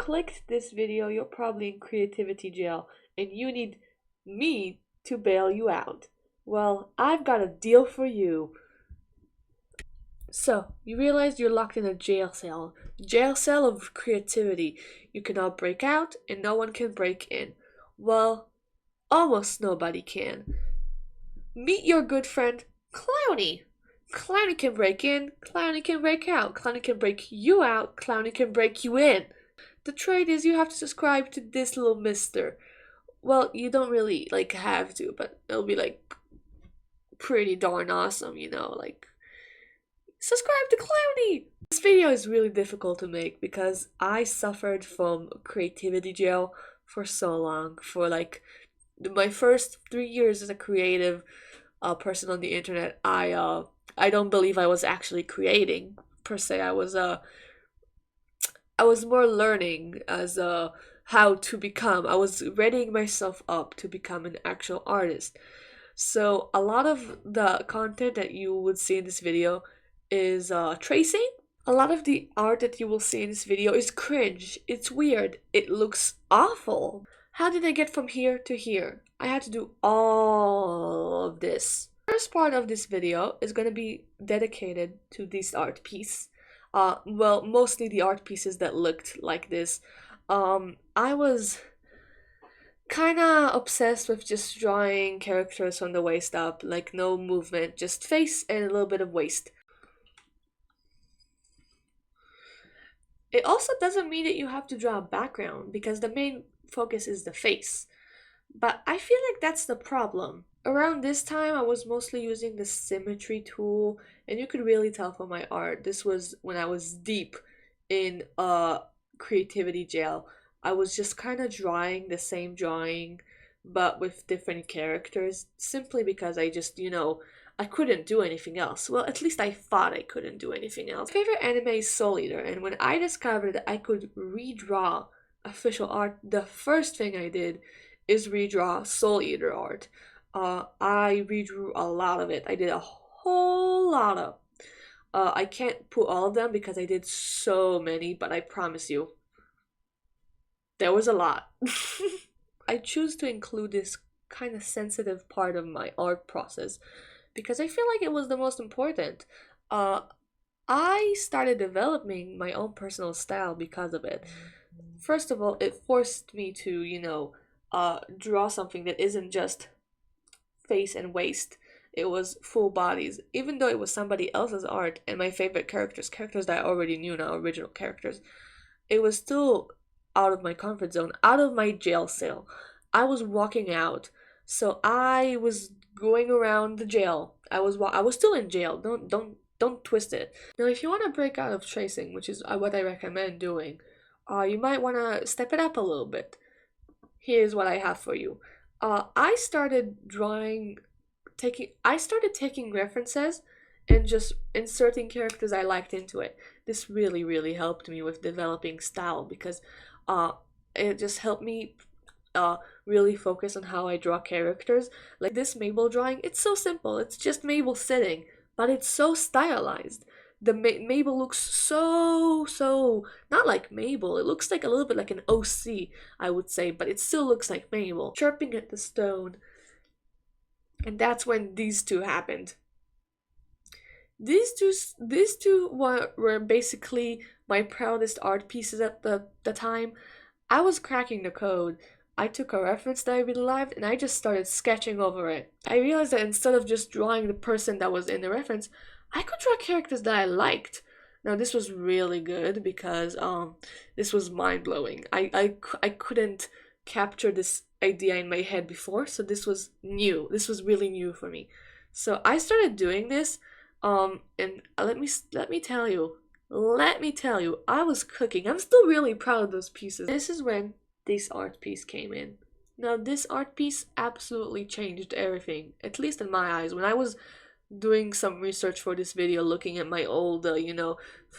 clicked this video, you're probably in creativity jail and you need me to bail you out. Well, I've got a deal for you. So, you realize you're locked in a jail cell of creativity. You cannot break out and no one can break in. Well, almost nobody can. Meet your good friend, Clowny. Clowny can break in, Clowny can break out, Clowny can break you out, Clowny can break you in. The trade is you have to subscribe to this little mister. Well, you don't really have to, but it'll be pretty darn awesome, subscribe to Clowny! This video is really difficult to make because I suffered from creativity jail for so long. For my first 3 years as a creative person on the internet, I don't believe I was actually creating per se. I was more learning as how to become. I was readying myself up to become an actual artist. So a lot of the content that you would see in this video is tracing. A lot of the art that you will see in this video is cringe. It's weird. It looks awful. How did I get from here to here? I had to do all of this. The first part of this video is going to be dedicated to this art piece. Well, mostly the art pieces that looked like this. I was kinda obsessed with just drawing characters from the waist up, like no movement, just face and a little bit of waist. It also doesn't mean that you have to draw a background because the main focus is the face. But I feel like that's the problem. Around this time, I was mostly using the symmetry tool, and you could really tell from my art. This was when I was deep in creativity jail. I was just kind of drawing the same drawing, but with different characters, simply because I just, I couldn't do anything else. Well, at least I thought I couldn't do anything else. My favorite anime is Soul Eater, and when I discovered that I could redraw official art, the first thing I did is redraw Soul Eater art. I redrew a lot of it. I did a whole lot of. I can't put all of them because I did so many, but I promise you, there was a lot. I choose to include this kind of sensitive part of my art process because I feel like it was the most important. I started developing my own personal style because of it. First of all, it forced me to, draw something that isn't just face and waist. It was full bodies, even though it was somebody else's art and my favorite characters that I already knew now, original characters. It was still out of my comfort zone, out of my jail cell. I was walking out, so I was going around the jail. I was still in jail. Don't twist it. Now, if you want to break out of tracing, which is what I recommend doing, you might want to step it up a little bit. Here's what I have for you. I started taking references and just inserting characters I liked into it. This really, really helped me with developing style because it just helped me really focus on how I draw characters. Like this Mabel drawing, it's so simple. It's just Mabel sitting, but it's so stylized. The Mabel looks so not like Mabel. It looks like a little bit like an OC, I would say, but it still looks like Mabel. Chirping at the stone. And that's when these two happened. These two were basically my proudest art pieces at the time. I was cracking the code. I took a reference that I really liked and I just started sketching over it. I realized that instead of just drawing the person that was in the reference, I could draw characters that I liked. Now this was really good because this was mind-blowing. I couldn't capture this idea in my head before, so this was new. This was really new for me. So I started doing this and let me tell you, I was cooking. I'm still really proud of those pieces. This is when this art piece came in. Now this art piece absolutely changed everything, at least in my eyes. When I was doing some research for this video, looking at my old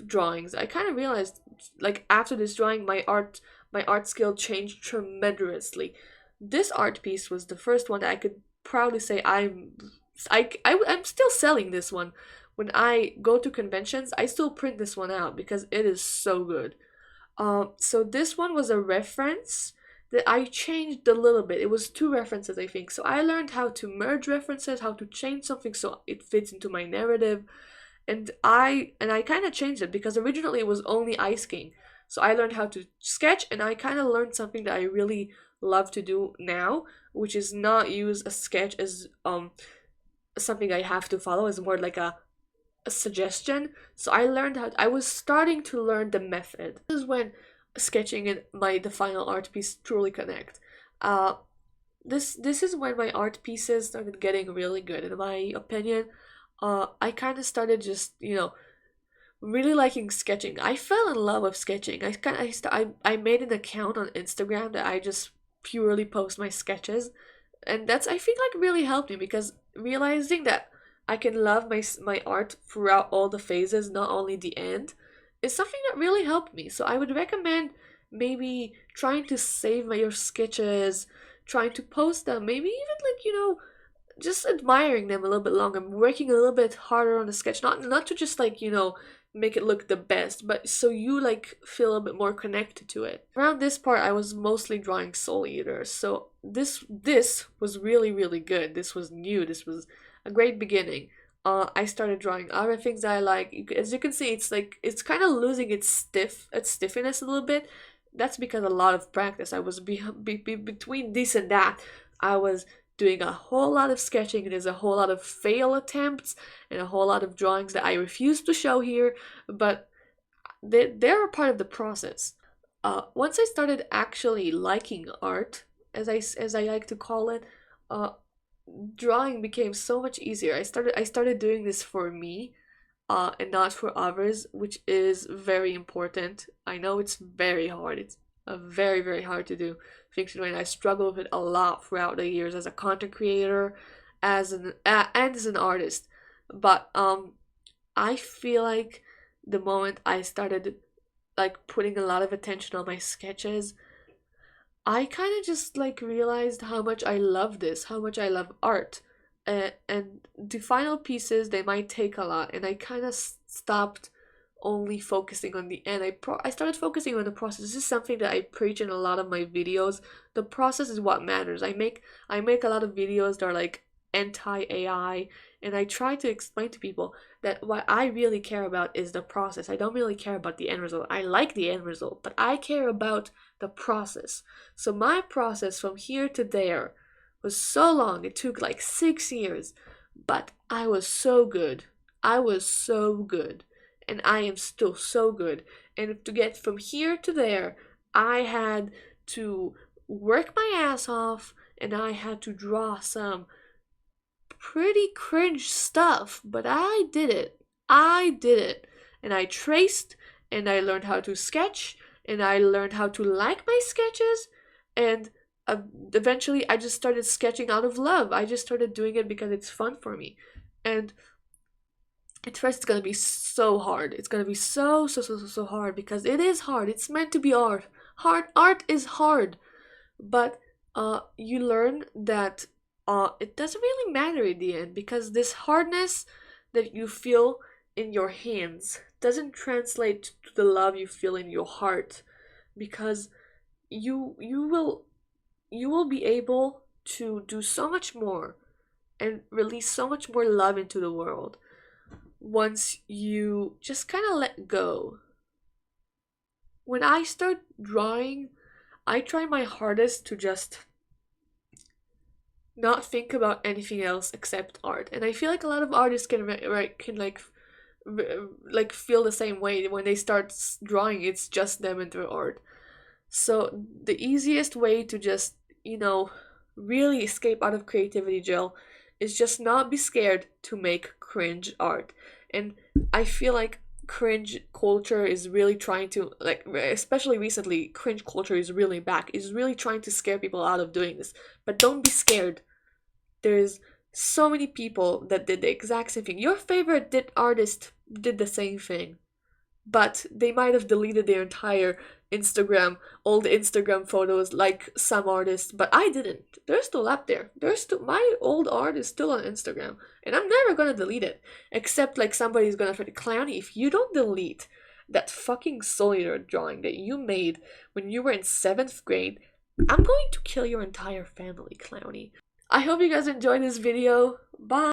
drawings, I kind of realized, like, after this drawing, my art skill changed tremendously. This art piece was the first one that I could proudly say I'm still selling this one. When I go to conventions, I still print this one out because it is so good. So this one was a reference that I changed a little bit. It was two references, I think. So I learned how to merge references, how to change something so it fits into my narrative, and I kind of changed it because originally it was only Ice King. So I learned how to sketch, and I kind of learned something that I really love to do now, which is not use a sketch as something I have to follow, as more like a suggestion. So I learned how I was starting to learn the method. This is when sketching and the final art piece truly connect. Uh, this is when my art pieces started getting really good, in my opinion. I kind of started just really liking sketching. I fell in love with sketching. I made an account on Instagram that I just purely post my sketches, and that's, I think, like, really helped me, because realizing that I can love my art throughout all the phases, not only the end, is something that really helped me. So I would recommend maybe trying to save your sketches, trying to post them, maybe even, like, just admiring them a little bit longer, working a little bit harder on the sketch, not to just, like, make it look the best, but so you, like, feel a bit more connected to it. Around this part, I was mostly drawing Soul Eater, so this was really, really good. This was new. This was a great beginning. I started drawing other things that I like. As you can see, it's like it's kind of losing its stiffiness a little bit. That's because a lot of practice. I was between this and that. I was doing a whole lot of sketching, and there's a whole lot of fail attempts and a whole lot of drawings that I refuse to show here, but they're a part of the process. Once I started actually liking art, as I like to call it, uh, drawing became so much easier. I started doing this for me, and not for others, which is very important. I know it's very hard. It's very, very hard to do. Fiction writing. I struggle with it a lot throughout the years as a content creator, and as an artist. But I feel like the moment I started, like, putting a lot of attention on my sketches, I kind of just, like, realized how much I love this, how much I love art. And the final pieces, they might take a lot, and I kind of stopped only focusing on the end. I started focusing on the process. This is something that I preach in a lot of my videos. The process is what matters. I make a lot of videos that are, like, anti-AI, and I try to explain to people that what I really care about is the process. I don't really care about the end result. I like the end result, but I care about the process. So my process from here to there was so long. It took like 6 years, but I was so good. I was so good, and I am still so good. And to get from here to there, I had to work my ass off, and I had to draw some pretty cringe stuff, but I did it. I did it. And I traced, and I learned how to sketch, and I learned how to like my sketches, and eventually I just started sketching out of love. I just started doing it because it's fun for me. And at first it's gonna be so hard. It's gonna be so, so, so, so, so hard, because it is hard. It's meant to be art. Art is hard. But you learn that it doesn't really matter in the end, because this hardness that you feel in your hands doesn't translate to the love you feel in your heart, because you will be able to do so much more and release so much more love into the world once you just kind of let go. When I start drawing, I try my hardest to just not think about anything else except art. And I feel like a lot of artists can like feel the same way when they start drawing. It's just them and their art. So the easiest way to just, really escape out of creativity jail is just not be scared to make cringe art. And I feel like cringe culture is really trying to, like, especially recently, cringe culture is really back. Is really trying to scare people out of doing this. But don't be scared. There's so many people that did the exact same thing. Your favorite artist did the same thing, but they might have deleted their entire Instagram, all the Instagram photos, like some artists, but I didn't. They're still up there. My old art is still on Instagram, and I'm never gonna delete it. Except, like, somebody's gonna try to clown you if you don't delete that fucking soldier drawing that you made when you were in 7th grade, I'm going to kill your entire family, Clowny. I hope you guys enjoyed this video. Bye!